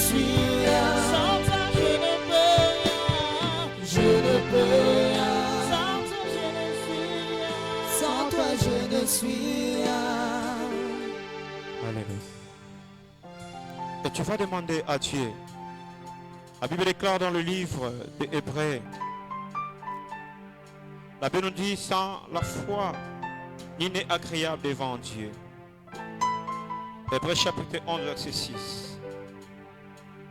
suis rien. Sans toi, je ne peux rien. Je ne peux rien. Sans toi, je ne suis rien. Alléluia. Et tu vas demander à Dieu. La Bible déclare dans le livre des Hébreux, la Bible nous dit, sans la foi, il n'est agréable devant Dieu. Hébreux chapitre 11, verset 6.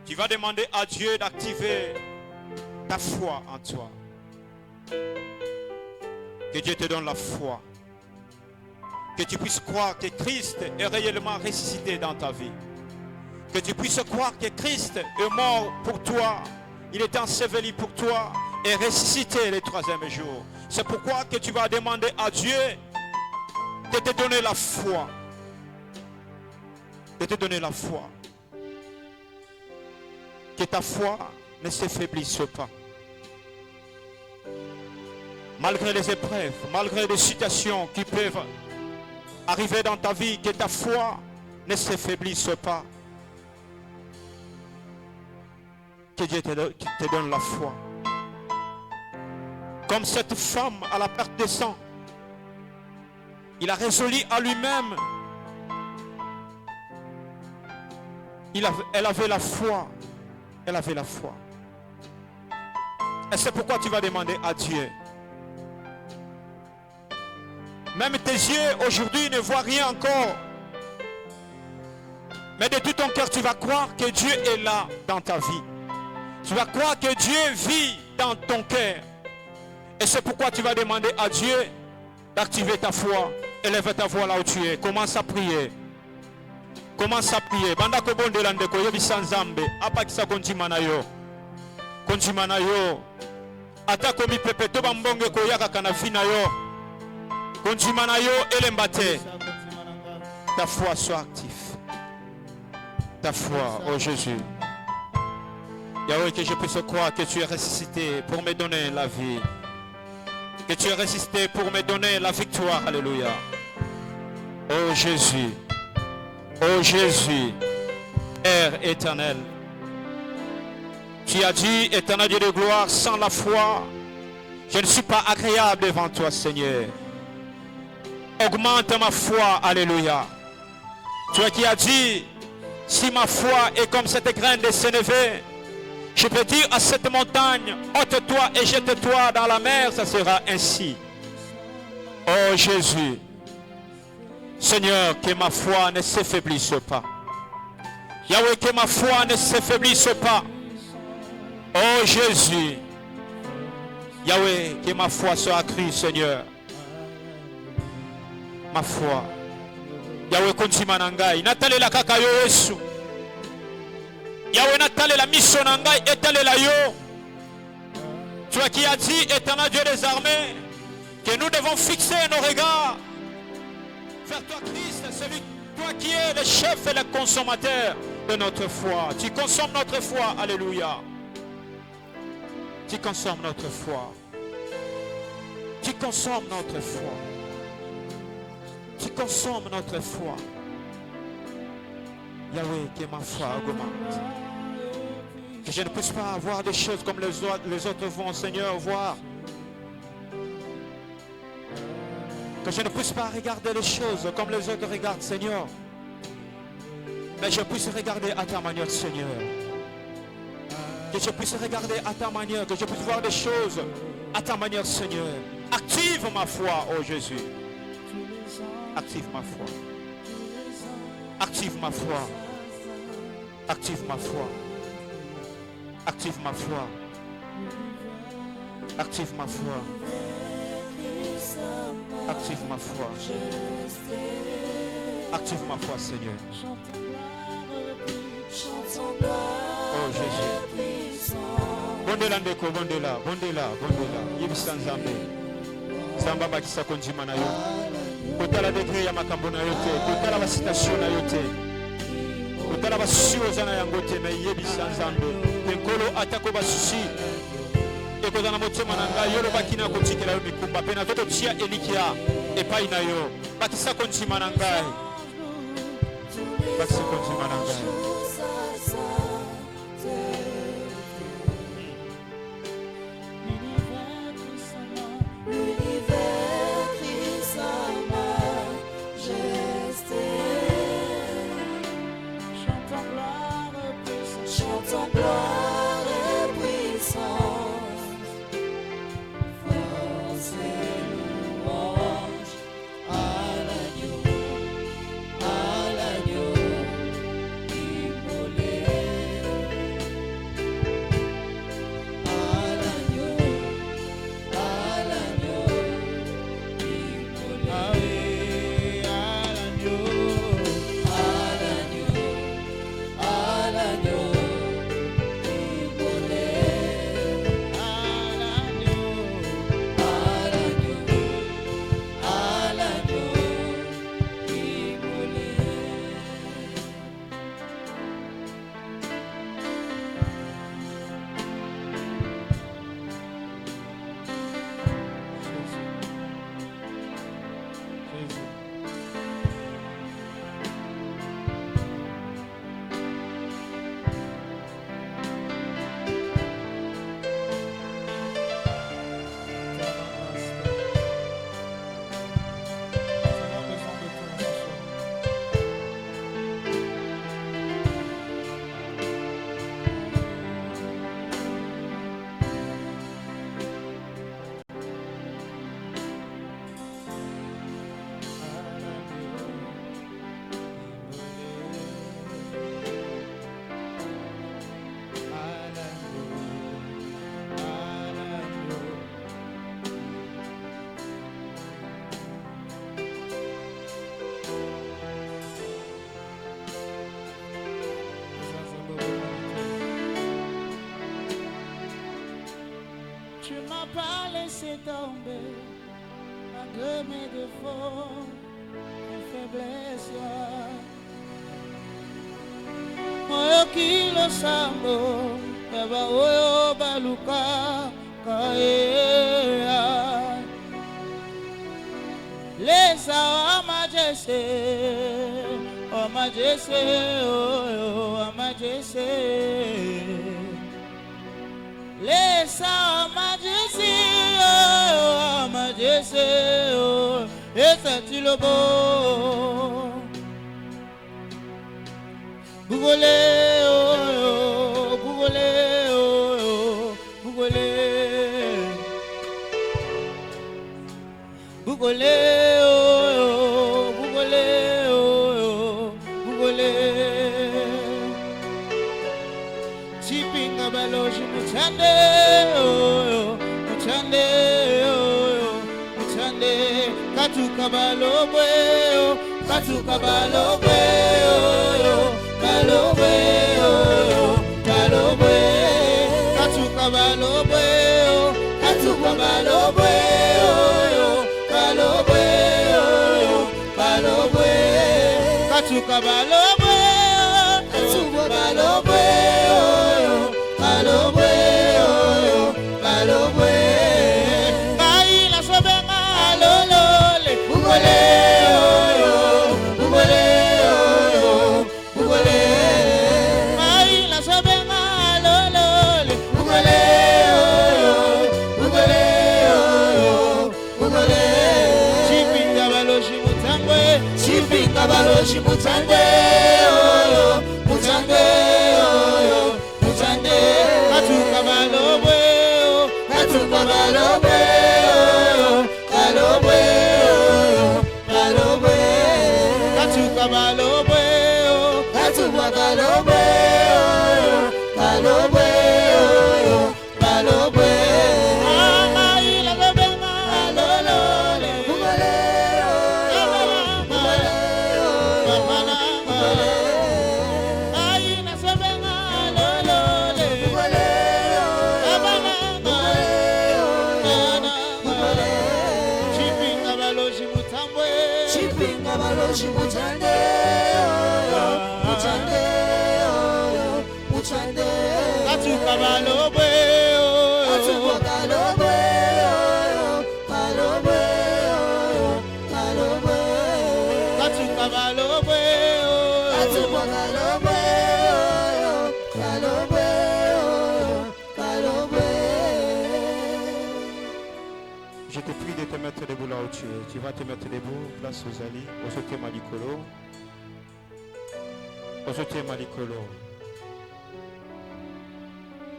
Tu vas demander à Dieu d'activer ta foi en toi. Que Dieu te donne la foi. Que tu puisses croire que Christ est réellement ressuscité dans ta vie. Que tu puisses croire que Christ est mort pour toi. Il est enseveli pour toi et ressuscité le troisième jour. C'est pourquoi que tu vas demander à Dieu de te donner la foi. De te donner la foi. Que ta foi ne s'affaiblisse pas. Malgré les épreuves, malgré les situations qui peuvent arriver dans ta vie, que ta foi ne s'affaiblisse pas. Que Dieu te donne la foi. Comme cette femme à la perte de sang, il a résolu à lui-même. Elle avait la foi. Elle avait la foi. Et c'est pourquoi tu vas demander à Dieu. Même tes yeux aujourd'hui ne voient rien encore. Mais de tout ton cœur, tu vas croire que Dieu est là dans ta vie. Tu vas croire que Dieu vit dans ton cœur. Et c'est pourquoi tu vas demander à Dieu d'activer ta foi. Élève ta voix là où tu es. Commence à prier. Commence à prier. Banda ko bonde lande ko yebi sanzambe. Apa kisa konjimana yo. Konjimana yo. Ata ko mi pepe to bambonge ko yaka kana fina yo. Konjimana yo elembate. Ta foi soit active. Ta foi, oh Jésus. Yahweh, que je puisse croire que tu es ressuscité pour me donner la vie. Que tu es ressuscité pour me donner la victoire. Alléluia. Oh Jésus. Oh Jésus. Père éternel. Tu as dit, éternel Dieu de gloire, sans la foi, je ne suis pas agréable devant toi, Seigneur. Augmente ma foi. Alléluia. Toi qui as dit, si ma foi est comme cette graine de sénévé, je peux dire à cette montagne, ôte-toi et jette-toi dans la mer, ça sera ainsi. Oh Jésus, Seigneur, que ma foi ne s'affaiblisse pas. Yahweh, que ma foi ne s'affaiblisse pas. Oh Jésus, Yahweh, que ma foi soit accrue, Seigneur. Ma foi. Yahweh, kontima nangai, natale la kaka yo Yesu. Yahweh, natale la mission nangai, etale la yo. Toi qui as dit, éternel Dieu des armées, que nous devons fixer nos regards vers toi, Christ, celui, toi qui es le chef et le consommateur de notre foi. Tu consommes notre foi, alléluia. Tu consommes notre foi. Tu consommes notre foi. Tu consommes notre foi. Yahweh, que ma foi augmente. Que je ne puisse pas voir des choses comme les autres vont, Seigneur, voir. Que je ne puisse pas regarder les choses comme les autres regardent, Seigneur. Mais je puisse regarder à ta manière, Seigneur. Que je puisse regarder à ta manière, que je puisse voir des choses à ta manière, Seigneur. Active ma foi, oh Jésus. Active ma foi. Active ma foi. Active ma foi. Active ma foi. Active ma foi. Active ma foi. Active ma foi, Seigneur. Oh Jésus. Bondela ndeko, bondela, bondela, bondela. Yebisa nzambe. Zamba bakisa konjima na yo. Kotala degré ya makambo na yo te. Kotala basitation na yo te. Kotala basusi ozana yango te. Me yebisa nzambe. Tenkolo atako basusi. Ekozana motema na ngai yo bakina kotikela yo mikumba pena toto tia elikia epai na yo. Bakisa konjima na ngai. Bakisa konjima na ngai. L'univers crie sa majesté. Chantons gloire et puissance. Chantons gloire et puissance. Force et louange à l'agneau immolé. À l'agneau immolé. À l'agneau Tu m'as pas laissé tomber, malgré mes défauts, mes faiblesses. Moi qui le sambo, baba oyo baluka kaea. Laisse majesté, oh majesté, oh majesté. Laisse majesté, oh majesté, oh, et c'est le beau. Bougolé, oh, oh, bougolé, oh, oh, bougolé. Bougolé, oh, oh, bougolé, oh, oh, bougolé. Chipinga baloji muchande, oh, oh, muchande, oh, oh, muchande. Katuka balobwe, oh, katuka balobwe, oh, oh, balobwe, oh, oh, balobwe. Katuka balobwe, oh, katuka balobwe, oh, oh, balobwe, oh, oh, balobwe. Katuka balobwe, oh, katuka balobwe, oh, oh, balobwe, oh, oh, balobwe. Kaila sobenga lolole, bugole, oh, oh, bugole, oh, oh, bugole. Kaila sobenga lolole, bugole, oh, oh, bugole, oh, oh, bugole. Chipinga baloshi mutangwe, chipinga baloshi mutangwe, oh, oh, mutangwe, oh, oh, mutangwe. Katuka balobwe, oh, katuka balobwe, oh, oh, balobwe, oh, oh, balobwe. Katuka balobwe, oh, katuka balobwe, oh, oh, balobwe, oh, oh, balobwe. Mama ila bebenga lolole, bugole, oh, bugole, oh, bugole. Aina sobenga lolole, bugole, oh, bugole, bugole. Chipinga baloshi mutambwe, chipinga baloshi mutande, oh, oh, mutande, oh, oh, mutande. Katuka balobwe, oh, katuka balobwe, oh, oh, balobwe, oh, oh, balobwe. Katuka balobwe, oh, katuka balobwe, oh, oh, balobwe. mettre debout là où tu es. Tu vas te mettre debout, place aux alliés, aux autres malicolo. Aux autres malicolo.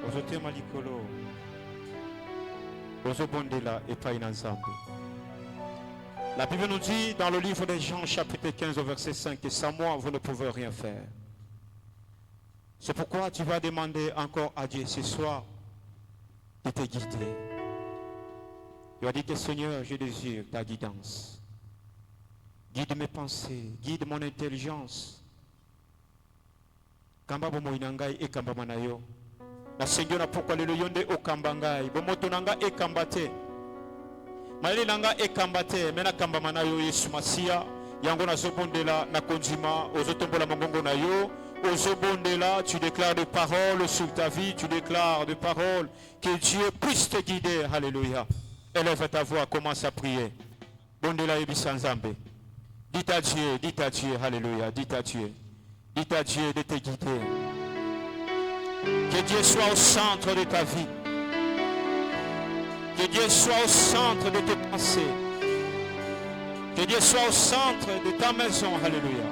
Aux autres malicolo. Aux bondela et pas inensemble. La Bible nous dit dans le livre de Jean chapitre 15 au verset 5 que sans moi vous ne pouvez rien faire. C'est pourquoi tu vas demander encore à Dieu ce soir de te guider. Tu vas dire que Seigneur, je désire ta guidance. Guide mes pensées, guide mon intelligence. Kamba bomo inangai e kamba manayo. Na Seigneur na pourquoi le yonde o kamba ngai. Bomo tonanga e kambate. Maele nanga e kambate. Mena kamba manayo Yesu Masia. Yango na zobondela na konjima. Ozotombola mongongo na yo. Ozobondela, tu déclares des paroles sur ta vie. Tu déclares des paroles. Que Dieu puisse te guider. Alléluia. Élève ta voix, commence à prier. Bondela ebi sanzambe. Dites à Dieu, alléluia, dites à Dieu de te guider. Que Dieu soit au centre de ta vie. Que Dieu soit au centre de tes pensées. Que Dieu soit au centre de ta maison, alléluia.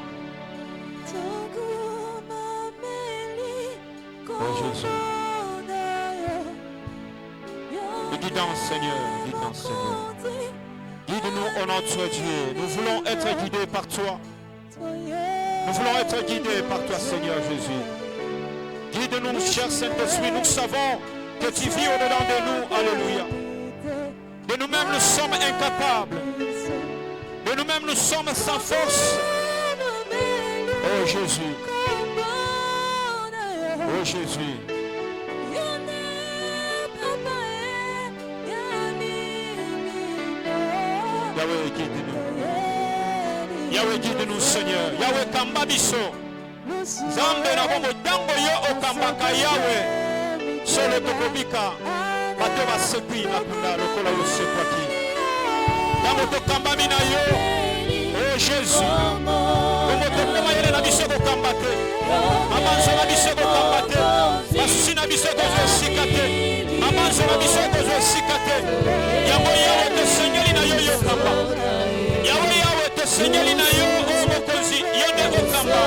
Oh Jésus. Guidance Seigneur. Guide-nous, oh notre Dieu. Nous voulons être guidés par toi. Nous voulons être guidés par toi, Seigneur Jésus. Guide-nous, cher Saint-Esprit. Nous savons que tu vis au-dedans de nous. Alléluia. De nous-mêmes, nous sommes incapables. De nous-mêmes, nous sommes sans force. Oh Jésus. Oh Jésus. Yahweh, guide-nous. Yahweh, guide-nous, Seigneur. Yahweh, kamba biso. Zambe na bongo dango yo okambaka Yahweh. Solo tokobika. Bato basepi na punda lokola yo sekwaki. Dango tokamba mina yo. Oh Jésus. Bongo tokoma yele na biso kokamba te. Amanzo na biso kokamba te. Basusi na biso kozosika te. Amanzo na biso kozosika te. Yango Yahweh te Seigneur na yo yo kamba. Yahweh te Seigneur na yo o mokonzi yende okamba.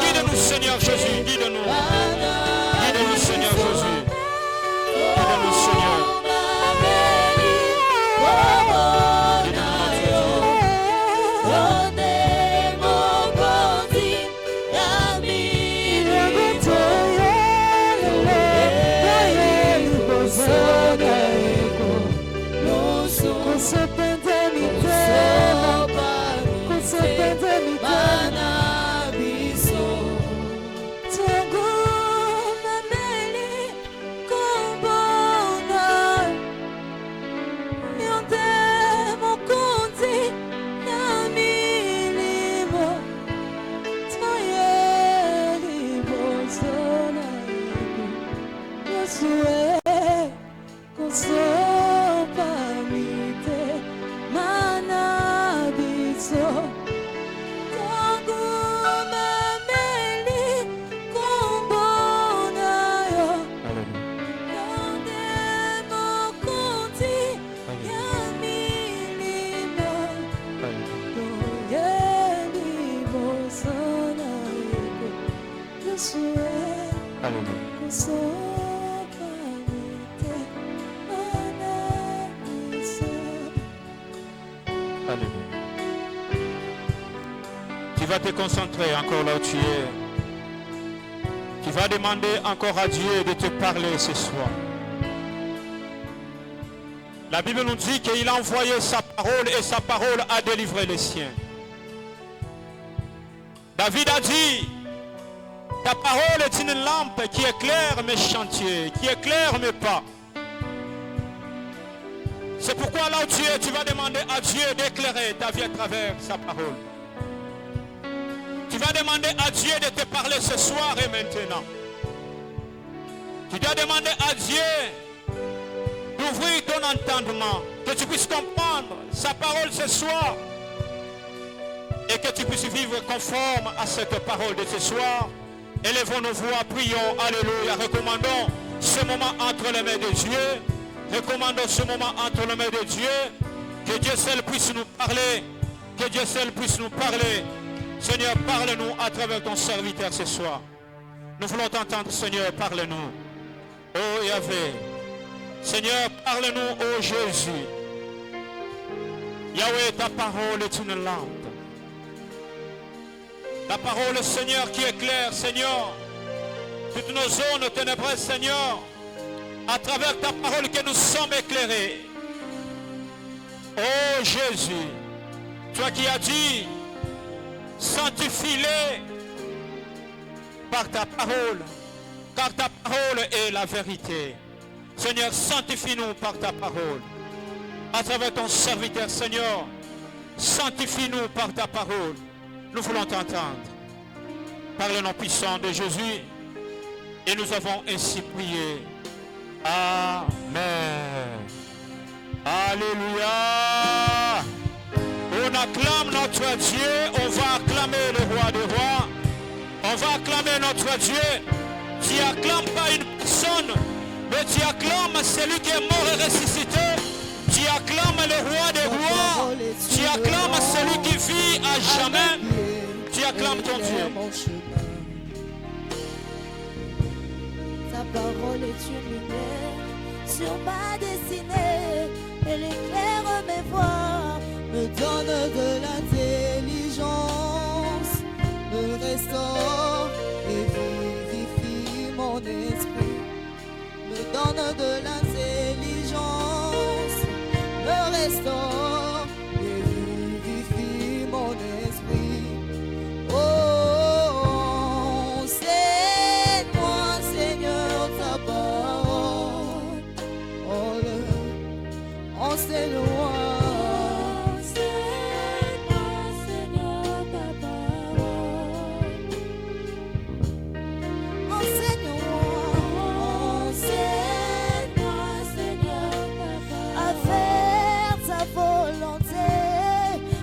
Guide-nous Seigneur Jésus, guide-nous. Guide-nous Seigneur Jésus. Guide-nous Seigneur. Tu vas te concentrer encore là où tu es. Tu vas demander encore à Dieu de te parler ce soir. La Bible nous dit qu'il a envoyé sa parole et sa parole a délivré les siens. David a dit, ta parole est une lampe qui éclaire mes chantiers, qui éclaire mes pas. C'est pourquoi là où tu es, tu vas demander à Dieu d'éclairer ta vie à travers sa parole. Tu vas demander à Dieu de te parler ce soir et maintenant. Tu dois demander à Dieu d'ouvrir ton entendement, que tu puisses comprendre sa parole ce soir et que tu puisses vivre conforme à cette parole de ce soir. Élevons nos voix, prions, alléluia, recommandons ce moment entre les mains de Dieu. Recommandons ce moment entre les mains de Dieu. Que Dieu seul puisse nous parler. Que Dieu seul puisse nous parler. Seigneur, parle-nous à travers ton serviteur ce soir. Nous voulons t'entendre, Seigneur, parle-nous. Oh Yahvé. Seigneur, parle-nous, oh Jésus. Yahweh, ta parole est une lampe. Ta parole, Seigneur, qui éclaire, Seigneur, toutes nos zones ténébreuses, Seigneur, à travers ta parole que nous sommes éclairés. Oh Jésus, toi qui as dit, sanctifie-les par ta parole, car ta parole est la vérité. Seigneur, sanctifie-nous par ta parole. À travers ton serviteur, Seigneur, sanctifie-nous par ta parole. Nous voulons t'entendre. Par le nom puissant de Jésus. Et nous avons ainsi prié. Amen. Alléluia. On acclame notre Dieu. On va acclamer le roi des rois. On va acclamer notre Dieu. Tu acclames pas une personne, mais tu acclames celui qui est mort et ressuscité. Tu acclames le roi des rois. Tu acclames celui qui vit à jamais. Tu acclames ton Dieu. Ta parole est une lumière sur ma destinée. Elle éclaire mes voies, me donne de l'intelligence, me restaure et vivifie mon esprit. Me donne de l'intelligence, me restaure et vivifie mon esprit. Oh, enseigne-moi, Seigneur, ta parole. Oh, enseigne-moi. Enseigne-moi, Seigneur, ta parole. Enseigne-moi, Seigneur, à faire ta volonté,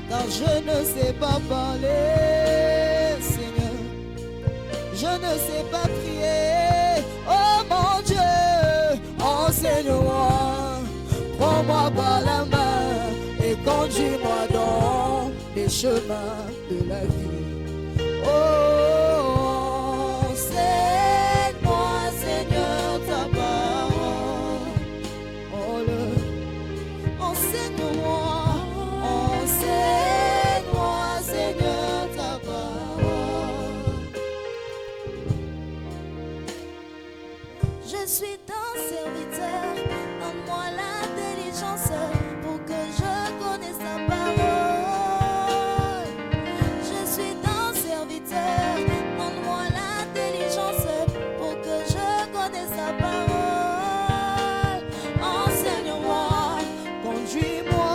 car je ne sais pas parler, Seigneur. Je ne sais pas prier. Oh mon Dieu, enseigne-moi. Prends-moi par la main et conduis-moi dans les chemins de la vie. Oh, enseigne-moi, Seigneur, ta parole. Oh, enseigne-moi, enseigne-moi, Seigneur, ta parole. Je suis ton serviteur, donne-moi l'intelligence pour que je connaisse ta parole. Je suis ton serviteur, donne-moi l'intelligence pour que je connaisse ta parole. Enseigne-moi, conduis-moi,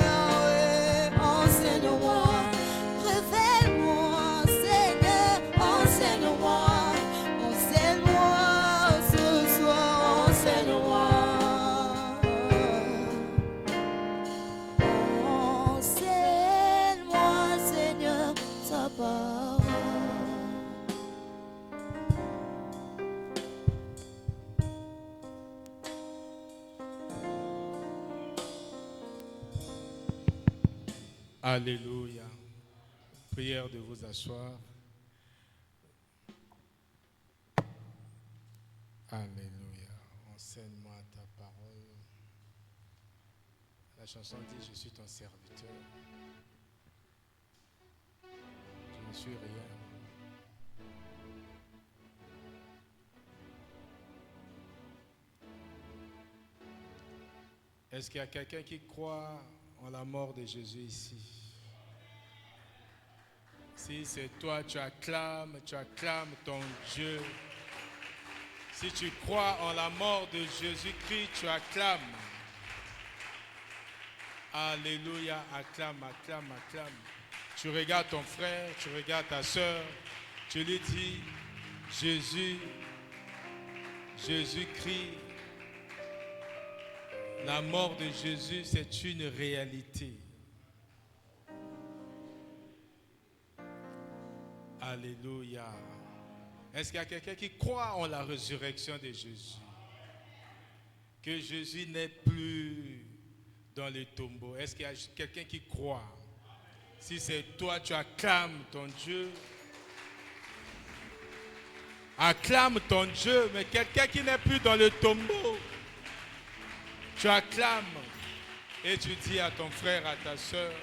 Yahweh, enseigne-moi, révèle-moi, Seigneur, enseigne-moi, enseigne-moi ce soir, enseigne-moi. Enseigne-moi, Seigneur, ta parole. Alléluia. Prière de vous asseoir. Alléluia. Enseigne-moi ta parole. La chanson dit, je suis ton serviteur. Je ne suis rien. Est-ce qu'il y a quelqu'un qui croit en la mort de Jésus ici? Si c'est toi, tu acclames ton Dieu. Si tu crois en la mort de Jésus-Christ, tu acclames. Alléluia, acclame, acclame, acclame. Tu regardes ton frère, tu regardes ta soeur, tu lui dis, Jésus-Christ, la mort de Jésus, c'est une réalité. Alléluia. Est-ce qu'il y a quelqu'un qui croit en la résurrection de Jésus? Que Jésus n'est plus dans les tombeaux. Est-ce qu'il y a quelqu'un qui croit? Si c'est toi, tu acclames ton Dieu. Acclame ton Dieu, mais quelqu'un qui n'est plus dans le tombeau, tu acclames et tu dis à ton frère, à ta soeur,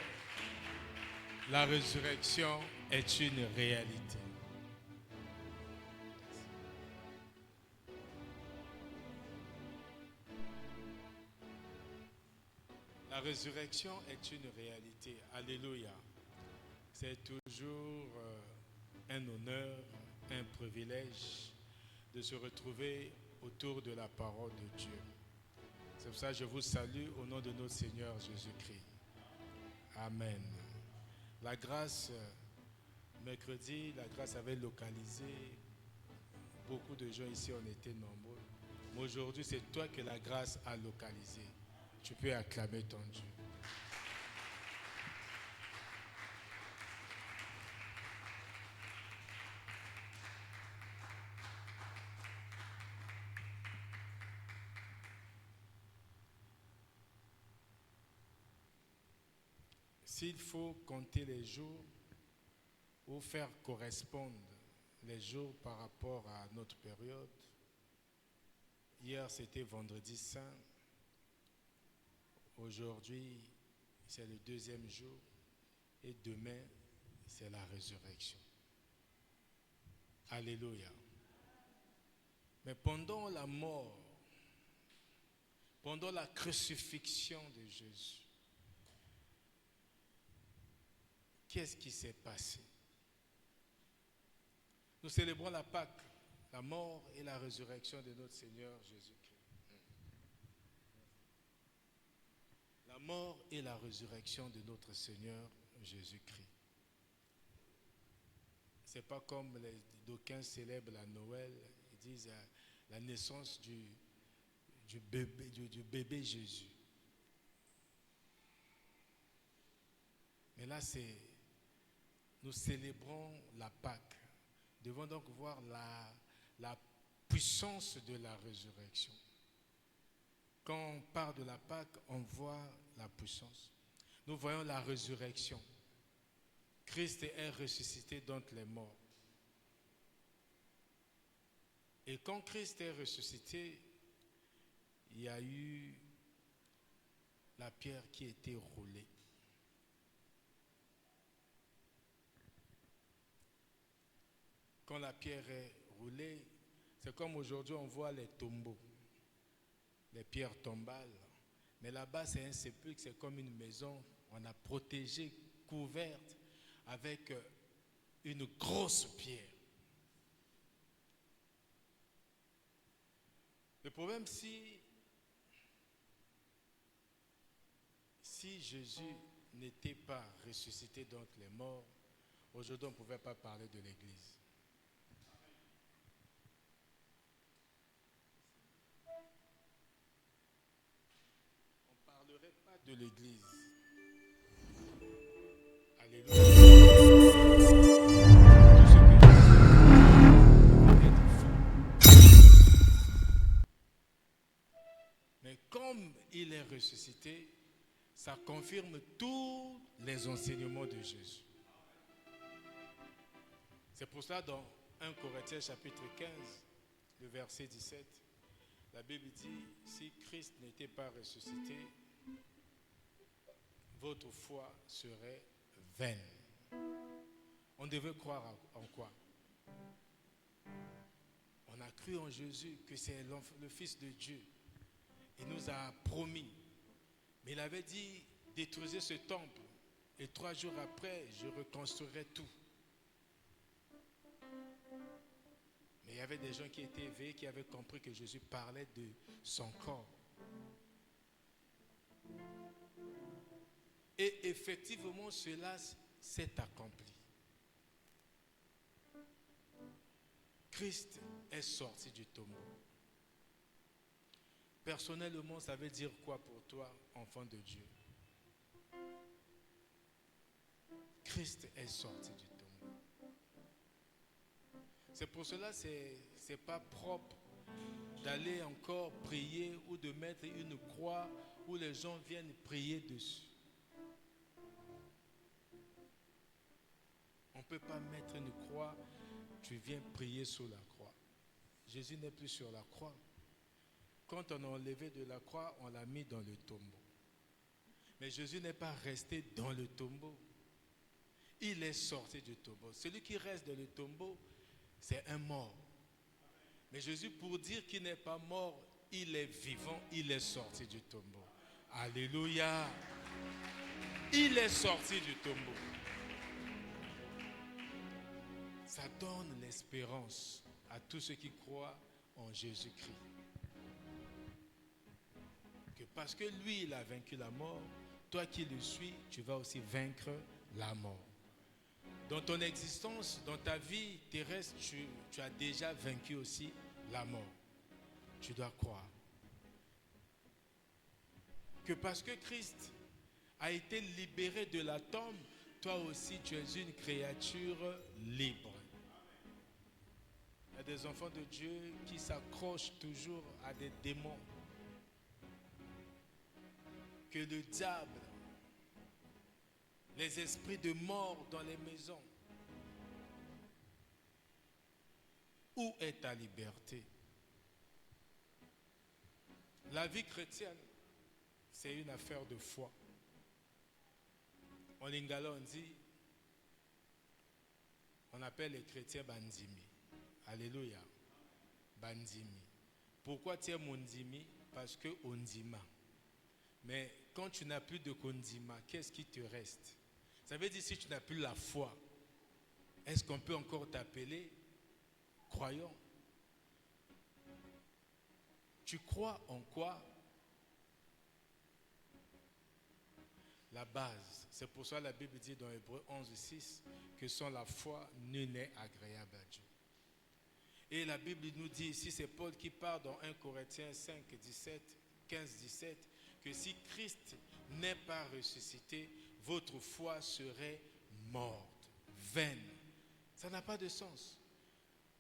la résurrection est une réalité. La résurrection est une réalité. Alléluia. C'est toujours un honneur, un privilège de se retrouver autour de la parole de Dieu. C'est pour ça que je vous salue au nom de notre Seigneur Jésus-Christ. Amen. La grâce, mercredi, la grâce avait localisé. Beaucoup de gens ici, on était nombreux. Mais aujourd'hui, c'est toi que la grâce a localisé. Tu peux acclamer ton Dieu. S'il faut compter les jours ou faire correspondre les jours par rapport à notre période, hier c'était vendredi saint, aujourd'hui c'est le deuxième jour et demain c'est la résurrection. Alléluia. Mais pendant la mort, pendant la crucifixion de Jésus, qu'est-ce qui s'est passé? Nous célébrons la Pâque, la mort et la résurrection de notre Seigneur Jésus-Christ. La mort et la résurrection de notre Seigneur Jésus-Christ. Ce n'est pas comme les d'aucuns célèbrent la Noël, ils disent la naissance du bébé Jésus. Mais là, nous célébrons la Pâque. Nous devons donc voir la puissance de la résurrection. Quand on parle de la Pâque, on voit la puissance. Nous voyons la résurrection. Christ est ressuscité d'entre les morts. Et quand Christ est ressuscité, il y a eu la pierre qui a été roulée. Quand la pierre est roulée, c'est comme aujourd'hui on voit les tombeaux, les pierres tombales. Mais là-bas c'est un sépulcre, c'est comme une maison. On a protégé, couverte avec une grosse pierre. Le problème, si Jésus n'était pas ressuscité d'entre les morts, aujourd'hui on ne pouvait pas parler de l'Église. On ne parlerait pas de l'Église. Alléluia. Tout ce que mais comme il est ressuscité, ça confirme tous les enseignements de Jésus. C'est pour cela dans 1 Corinthiens chapitre 15, le verset 17, la Bible dit, si Christ n'était pas ressuscité, votre foi serait vaine. On devait croire en quoi? On a cru en Jésus, que c'est le Fils de Dieu. Il nous a promis. Mais il avait dit, détruisez ce temple et 3 jours après, je reconstruirai tout. Mais il y avait des gens qui étaient éveillés, qui avaient compris que Jésus parlait de son corps. Et effectivement, cela s'est accompli. Christ est sorti du tombeau. Personnellement, ça veut dire quoi pour toi, enfant de Dieu? Christ est sorti du tombeau. C'est pour cela que ce n'est pas propre d'aller encore prier ou de mettre une croix où les gens viennent prier dessus. On ne peut pas mettre une croix, tu viens prier sur la croix. Jésus n'est plus sur la croix. Quand on a enlevé de la croix, on l'a mis dans le tombeau. Mais Jésus n'est pas resté dans le tombeau. Il est sorti du tombeau. Celui qui reste dans le tombeau, c'est un mort. Mais Jésus, pour dire qu'il n'est pas mort, il est vivant, il est sorti du tombeau. Alléluia. Il est sorti du tombeau. Ça donne l'espérance à tous ceux qui croient en Jésus-Christ. Que parce que lui, il a vaincu la mort, toi qui le suis, tu vas aussi vaincre la mort. Dans ton existence, dans ta vie terrestre, tu as déjà vaincu aussi la mort. Tu dois croire. Que parce que Christ a été libéré de la tombe, toi aussi tu es une créature libre. Il y a des enfants de Dieu qui s'accrochent toujours à des démons. Que le diable, les esprits de mort dans les maisons. Où est ta liberté? La vie chrétienne, c'est une affaire de foi. En lingala, on dit, on appelle les chrétiens bandimi. Alléluia. Bandimi. Pourquoi tu es mondimi? Parce que ondima. Mais quand tu n'as plus de kondima, qu'est-ce qui te reste? Ça veut dire si tu n'as plus la foi, est-ce qu'on peut encore t'appeler croyant? Tu crois en quoi? La base. C'est pour ça que la Bible dit dans Hébreux 11:6 que sans la foi, nul n'est agréable à Dieu. Et la Bible nous dit ici, c'est Paul qui parle dans 1 Corinthiens 15-17, que si Christ n'est pas ressuscité, votre foi serait morte, vaine. Ça n'a pas de sens.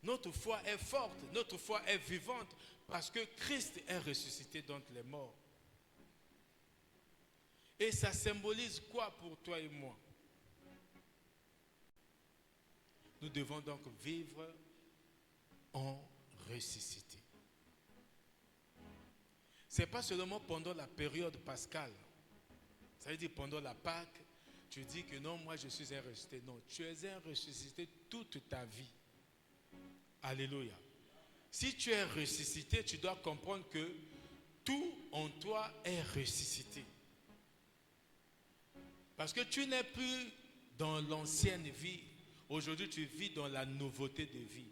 Notre foi est forte, notre foi est vivante parce que Christ est ressuscité d'entre les morts. Et ça symbolise quoi pour toi et moi? Nous devons donc vivre en ressuscité. Ce n'est pas seulement pendant la période pascale. Ça veut dire pendant la Pâque, tu dis que non, moi je suis un ressuscité. Non, tu es un ressuscité toute ta vie. Alléluia. Si tu es ressuscité, tu dois comprendre que tout en toi est ressuscité. Parce que tu n'es plus dans l'ancienne vie. Aujourd'hui, tu vis dans la nouveauté de vie.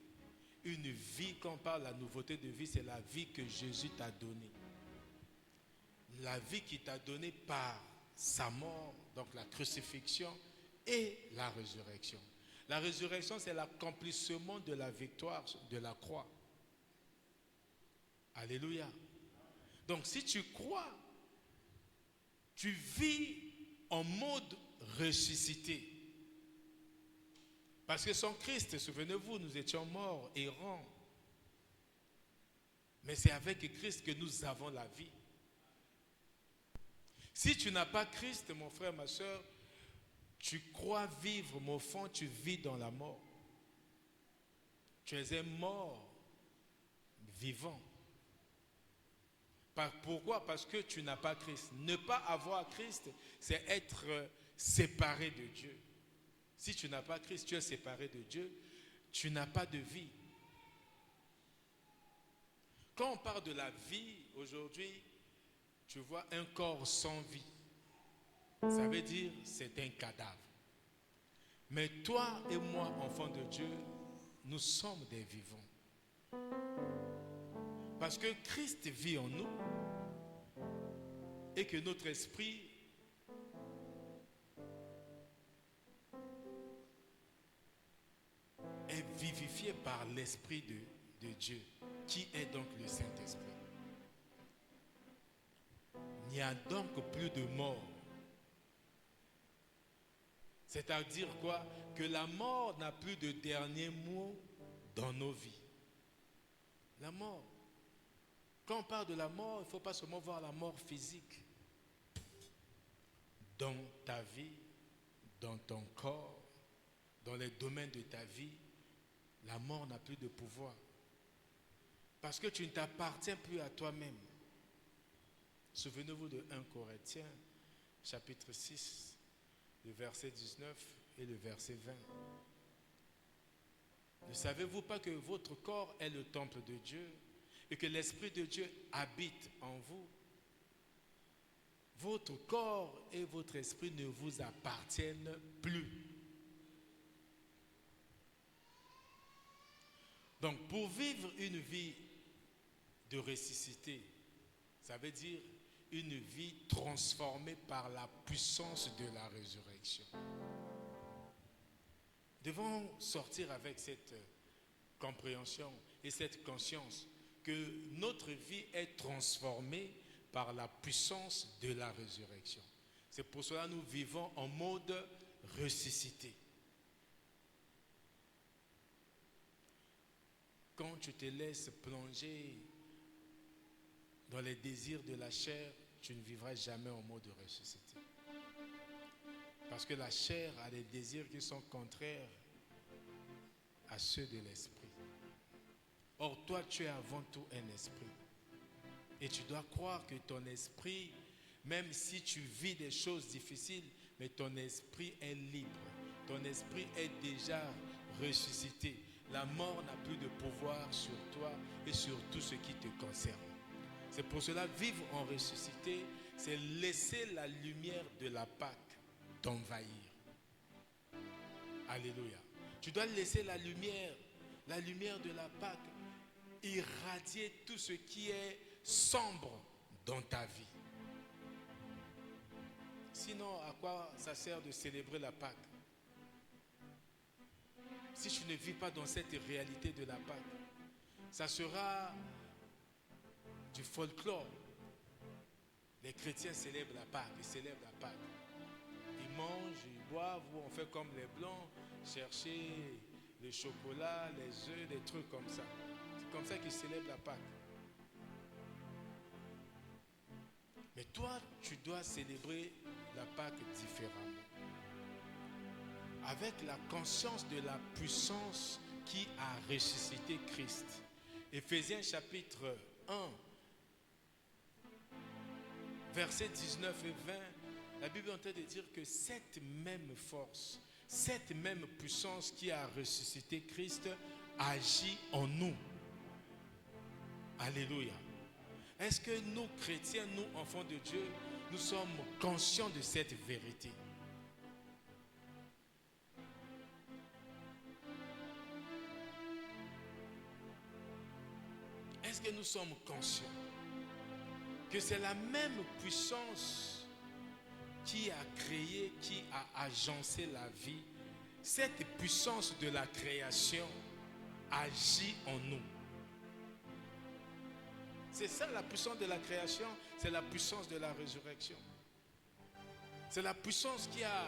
Une vie, quand on parle de la nouveauté de vie, c'est la vie que Jésus t'a donnée. La vie qu'il t'a donnée par sa mort, donc la crucifixion et la résurrection. La résurrection, c'est l'accomplissement de la victoire de la croix. Alléluia. Donc si tu crois, tu vis en mode ressuscité. Parce que sans Christ, souvenez-vous, nous étions morts, errants. Mais c'est avec Christ que nous avons la vie. Si tu n'as pas Christ, mon frère, ma soeur, tu crois vivre, mon enfant, tu vis dans la mort. Tu es un mort vivant. Pourquoi? Parce que tu n'as pas Christ. Ne pas avoir Christ, c'est être séparé de Dieu. Si tu n'as pas Christ, tu es séparé de Dieu, tu n'as pas de vie. Quand on parle de la vie, aujourd'hui, tu vois un corps sans vie. Ça veut dire c'est un cadavre. Mais toi et moi, enfants de Dieu, nous sommes des vivants. Parce que Christ vit en nous et que notre esprit est vivifié par l'Esprit de Dieu, qui est donc le Saint-Esprit. Il n'y a donc plus de mort. C'est-à-dire quoi? Que la mort n'a plus de dernier mot dans nos vies. La mort. Quand on parle de la mort, il ne faut pas seulement voir la mort physique. dans ta vie, dans ton corps, dans les domaines de ta vie, la mort n'a plus de pouvoir. Parce que tu ne t'appartiens plus à toi-même. Souvenez-vous de 1 Corinthiens, chapitre 6, le verset 19 et le verset 20. Ne savez-vous pas que votre corps est le temple de Dieu et que l'Esprit de Dieu habite en vous? Votre corps et votre esprit ne vous appartiennent plus. Donc, pour vivre une vie de ressuscité, ça veut dire une vie transformée par la puissance de la résurrection. Nous devons sortir avec cette compréhension et cette conscience que notre vie est transformée par la puissance de la résurrection. C'est pour cela que nous vivons en mode ressuscité. Quand tu te laisses plonger dans les désirs de la chair, tu ne vivras jamais en mode ressuscité. Parce que la chair a des désirs qui sont contraires à ceux de l'esprit. Or, toi, tu es avant tout un esprit. Et tu dois croire que ton esprit, même si tu vis des choses difficiles, mais ton esprit est libre. Ton esprit est déjà ressuscité. La mort n'a plus de pouvoir sur toi et sur tout ce qui te concerne. C'est pour cela, vivre en ressuscité, c'est laisser la lumière de la Pâque t'envahir. Alléluia. Tu dois laisser la lumière de la Pâque irradier tout ce qui est sombre dans ta vie. Sinon, à quoi ça sert de célébrer la Pâque? Si tu ne vis pas dans cette réalité de la Pâque, ça sera du folklore. Les chrétiens célèbrent la Pâque, ils célèbrent la Pâque. Ils mangent, ils boivent, ou on fait comme les blancs, chercher le chocolat, les œufs, des trucs comme ça. C'est comme ça qu'ils célèbrent la Pâque. Mais toi, tu dois célébrer la Pâque différemment. Avec la conscience de la puissance qui a ressuscité Christ. Éphésiens chapitre 1, versets 19 et 20, la Bible est en train de dire que cette même force, cette même puissance qui a ressuscité Christ agit en nous. Alléluia. Est-ce que nous, chrétiens, nous, enfants de Dieu, nous sommes conscients de cette vérité? Est-ce que nous sommes conscients que c'est la même puissance qui a créé, qui a agencé la vie? Cette puissance de la création agit en nous. C'est ça la puissance de la création, c'est la puissance de la résurrection. C'est la puissance qui a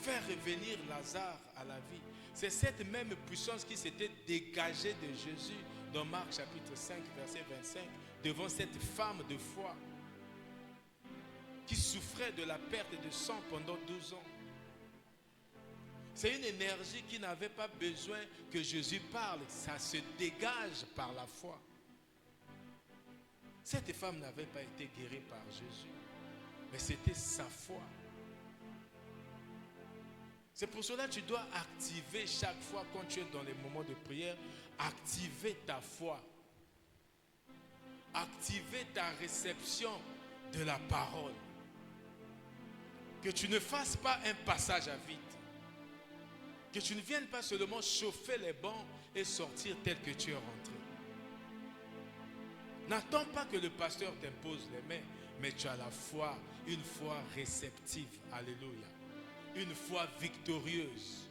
fait revenir Lazare à la vie. C'est cette même puissance qui s'était dégagée de Jésus dans Marc chapitre 5, verset 25, devant cette femme de foi qui souffrait de la perte de sang pendant 12 ans. C'est une énergie qui n'avait pas besoin que Jésus parle, ça se dégage par la foi. Cette femme n'avait pas été guérie par Jésus, mais c'était sa foi. C'est pour cela que tu dois activer chaque fois quand tu es dans les moments de prière, activer ta foi. Activer ta réception de la parole. Que tu ne fasses pas un passage à vide. Que tu ne viennes pas seulement chauffer les bancs et sortir tel que tu es rentré. N'attends pas que le pasteur t'impose les mains, mais tu as la foi, une foi réceptive. Alléluia. Une foi victorieuse.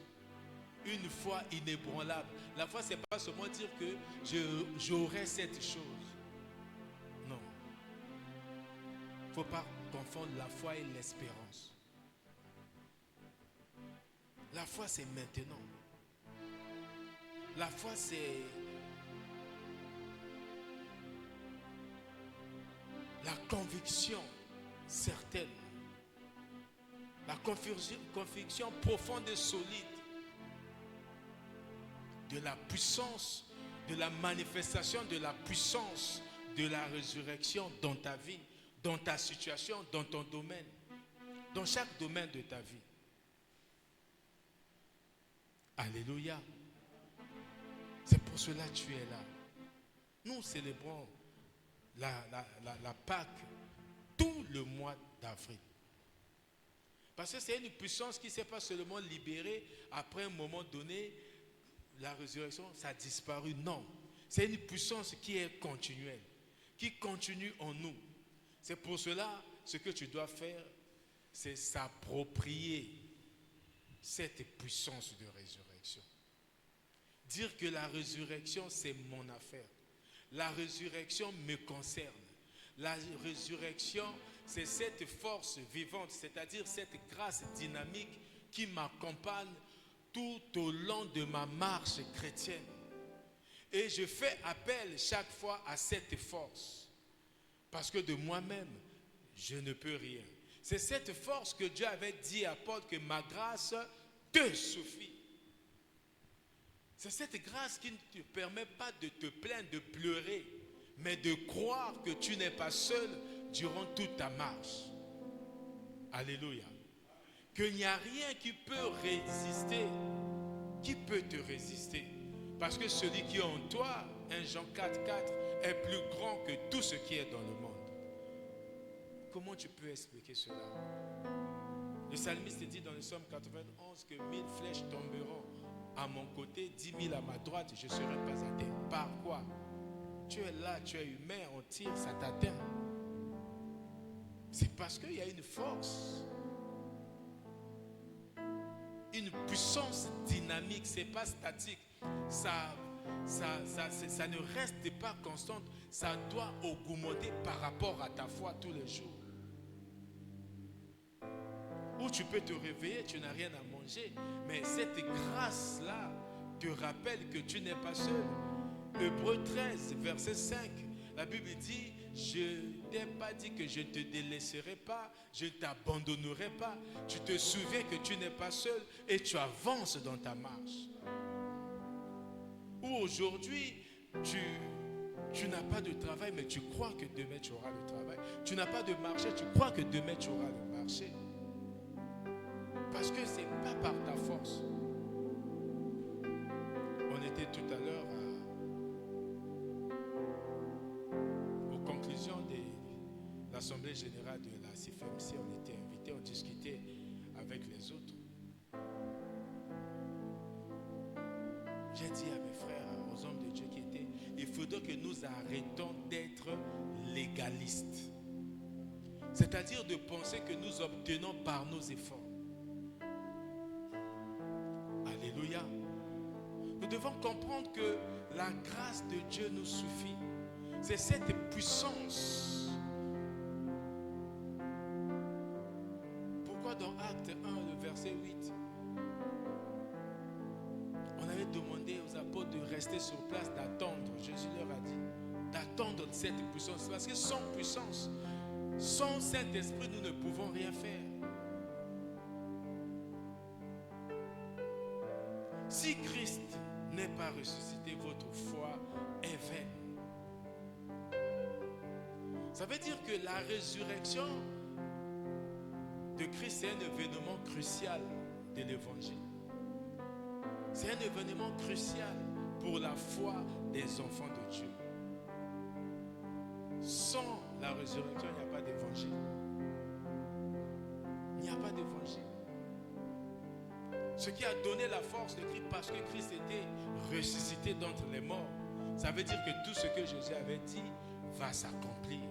Une foi inébranlable. La foi, ce n'est pas seulement dire que j'aurai cette chose. Non. Il ne faut pas confondre la foi et l'espérance. La foi, c'est maintenant. La foi, c'est la conviction certaine La conviction profonde et solide de la puissance, de la manifestation de la puissance de la résurrection dans ta vie, dans ta situation, dans ton domaine, dans chaque domaine de ta vie. Alléluia. C'est pour cela que tu es là. Nous célébrons la Pâque tout le mois d'avril. Parce que c'est une puissance qui ne s'est pas seulement libérée après un moment donné, la résurrection, ça a disparu. Non. C'est une puissance qui est continuelle, qui continue en nous. C'est pour cela, ce que tu dois faire, c'est s'approprier cette puissance de résurrection. Dire que la résurrection, c'est mon affaire. La résurrection me concerne. La résurrection, c'est cette force vivante, c'est-à-dire cette grâce dynamique qui m'accompagne tout au long de ma marche chrétienne. Et je fais appel chaque fois à cette force. Parce que de moi-même, je ne peux rien. C'est cette force que Dieu avait dit à Paul que ma grâce te suffit. C'est cette grâce qui ne te permet pas de te plaindre, de pleurer, mais de croire que tu n'es pas seul durant toute ta marche. Alléluia. Qu'il n'y a rien qui peut résister, qui peut te résister. Parce que celui qui est en toi, 1 Jean 4,4, est plus grand que tout ce qui est dans le monde. Comment tu peux expliquer cela? Le psalmiste dit dans le psaume 91 que 1000 flèches tomberont à mon côté, 10 000 à ma droite, je ne serai pas atteint. Par quoi? Tu es là, tu es humain, on tire, ça t'atteint. C'est parce qu'il y a une force, une puissance dynamique, ce n'est pas statique. Ça ne reste pas constante, ça doit augmenter par rapport à ta foi tous les jours. Ou tu peux te réveiller, tu n'as rien à manger, mais cette grâce-là te rappelle que tu n'es pas seul. Hébreux 13, verset 5, la Bible dit, je ne t'ai pas dit que je ne te délaisserai pas, je ne t'abandonnerai pas. Tu te souviens que tu n'es pas seul et tu avances dans ta marche. Ou aujourd'hui, tu n'as pas de travail, mais tu crois que demain tu auras le travail. Tu n'as pas de marché, tu crois que demain tu auras le marché. Parce que ce n'est pas par ta force. On était tout à l'heure aux conclusions de l'Assemblée générale de la CIFMC. On était invités, on discutait avec les autres. J'ai dit à mes frères, aux hommes de Dieu qui étaient, il faudrait que nous arrêtons d'être légalistes. C'est-à-dire de penser que nous obtenons par nos efforts. Alléluia. Nous devons comprendre que la grâce de Dieu nous suffit. C'est cette puissance. Pourquoi dans Acte 1, le verset 8, on avait demandé aux apôtres de rester sur place, d'attendre. Jésus leur a dit d'attendre cette puissance. Parce que sans puissance, sans Saint-Esprit, nous ne pouvons rien faire. Si Christ n'est pas ressuscité, votre foi est vaine. Ça veut dire que la résurrection de Christ est un événement crucial de l'évangile. C'est un événement crucial pour la foi des enfants de Dieu. Sans la résurrection, il n'y a pas d'évangile. Il n'y a pas d'évangile. Ce qui a donné la force de Christ, parce que Christ était ressuscité d'entre les morts, ça veut dire que tout ce que Jésus avait dit va s'accomplir.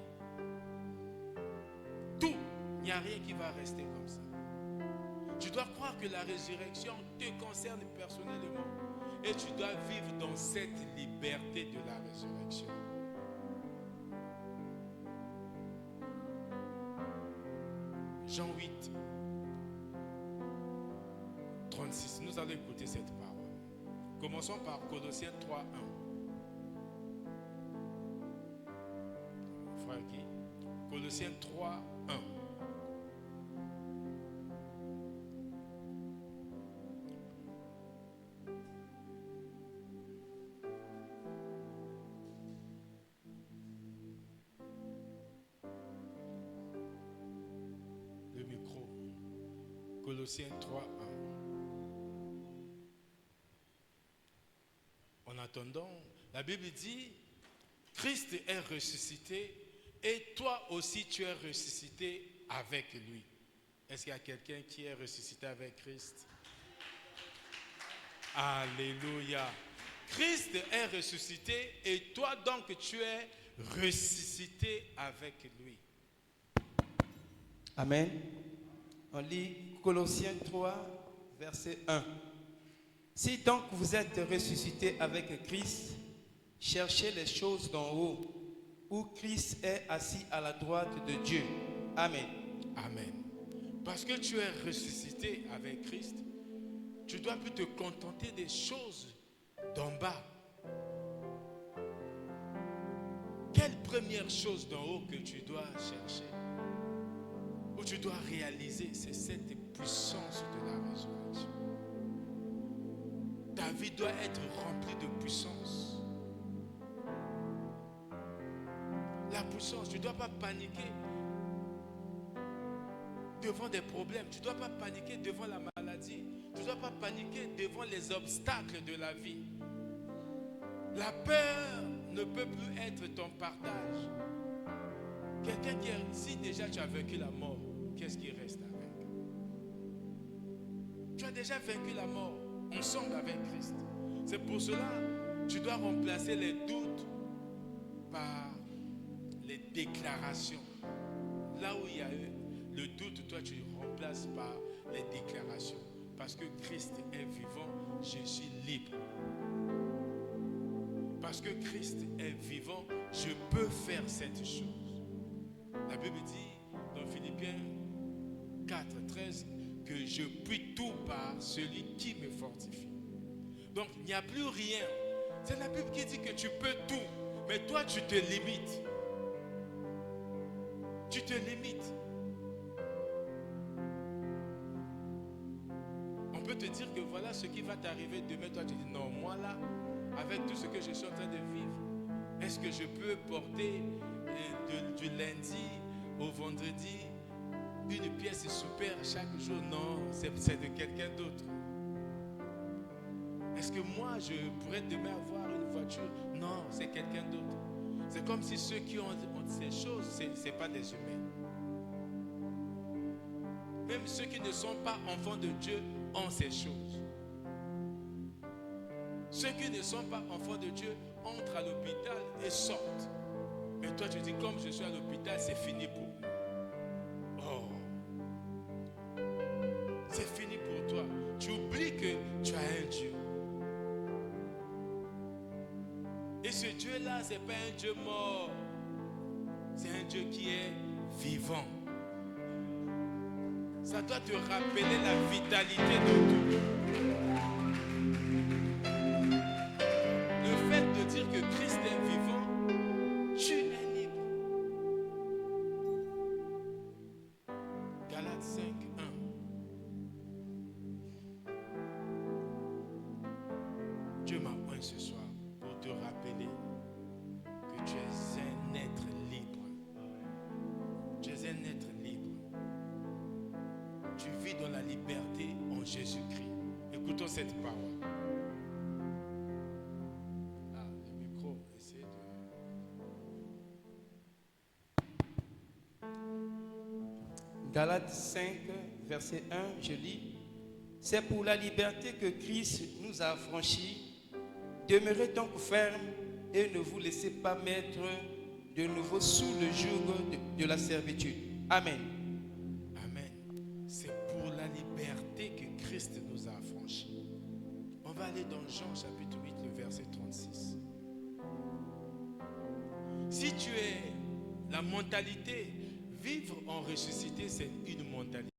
Tout, il n'y a rien qui va rester comme ça. Tu dois croire que la résurrection te concerne personnellement et tu dois vivre dans cette liberté de la résurrection. Jean 8, 36. Nous allons écouter cette parole. Commençons par Colossiens 3, 1. Frère qui? Colossiens 3, 1. Colossiens 3, 1. En attendant, la Bible dit, Christ est ressuscité et toi aussi tu es ressuscité avec lui. Est-ce qu'il y a quelqu'un qui est ressuscité avec Christ? Alléluia. Christ est ressuscité et toi donc tu es ressuscité avec lui. Amen. On lit Colossiens 3, verset 1. Si donc vous êtes ressuscité avec Christ, cherchez les choses d'en haut, où Christ est assis à la droite de Dieu. Amen. Amen. Parce que tu es ressuscité avec Christ, tu dois plus te contenter des choses d'en bas. Quelle première chose d'en haut que tu dois chercher, ou tu dois réaliser, c'est cette puissance de la résurrection. Ta vie doit être remplie de puissance. La puissance, tu ne dois pas paniquer devant des problèmes. Tu ne dois pas paniquer devant la maladie. Tu ne dois pas paniquer devant les obstacles de la vie. La peur ne peut plus être ton partage. Quelqu'un qui est, si déjà tu as vaincu la mort, qu'est-ce qui reste avec? Tu as déjà vaincu la mort ensemble avec Christ. C'est pour cela que tu dois remplacer les doutes par les déclarations. Là où il y a eu le doute, toi tu remplaces par les déclarations. Parce que Christ est vivant, je suis libre. Parce que Christ est vivant, je peux faire cette chose. La Bible dit dans Philippiens 4, 13 que je puis tout par celui qui me fortifie. Donc il n'y a plus rien. C'est la Bible qui dit que tu peux tout, mais toi tu te limites. Tu te limites. On peut te dire que voilà ce qui va t'arriver demain. Toi tu dis non, moi là, avec tout ce que je suis en train de vivre, est-ce que je peux porter du lundi au vendredi une pièce super chaque jour? Non, c'est de quelqu'un d'autre. Est-ce que moi je pourrais demain avoir une voiture? Non, c'est quelqu'un d'autre. C'est comme si ceux qui ont ces choses, ce n'est pas des humains. Même ceux qui ne sont pas enfants de Dieu ont ces choses. Ceux qui ne sont pas enfants de Dieu entrent à l'hôpital et sortent. Mais toi tu dis, comme je suis à l'hôpital, c'est fini pour moi. Oh, c'est fini pour toi. Tu oublies que tu as un Dieu. Et ce Dieu-là, ce n'est pas un Dieu mort. C'est un Dieu qui est vivant. Ça doit te rappeler la vitalité de tout. Le fait de dire que Christ est vivant, tu es libre. Galates 5, 1. Dieu m'a oint ce soir pour te rappeler que tu es un être libre. Tu es un être libre. Tu vis dans la liberté en Jésus-Christ. Écoutons cette parole. Ah, le micro, essayez de... Galates 5, verset 1, je lis. C'est pour la liberté que Christ nous a affranchis. Demeurez donc fermes et ne vous laissez pas mettre de nouveau sous le joug de la servitude. Amen. Amen. C'est pour la liberté que Christ nous a affranchis. On va aller dans Jean chapitre 8, le verset 36. Si tu es la mentalité, vivre en ressuscité, c'est une mentalité.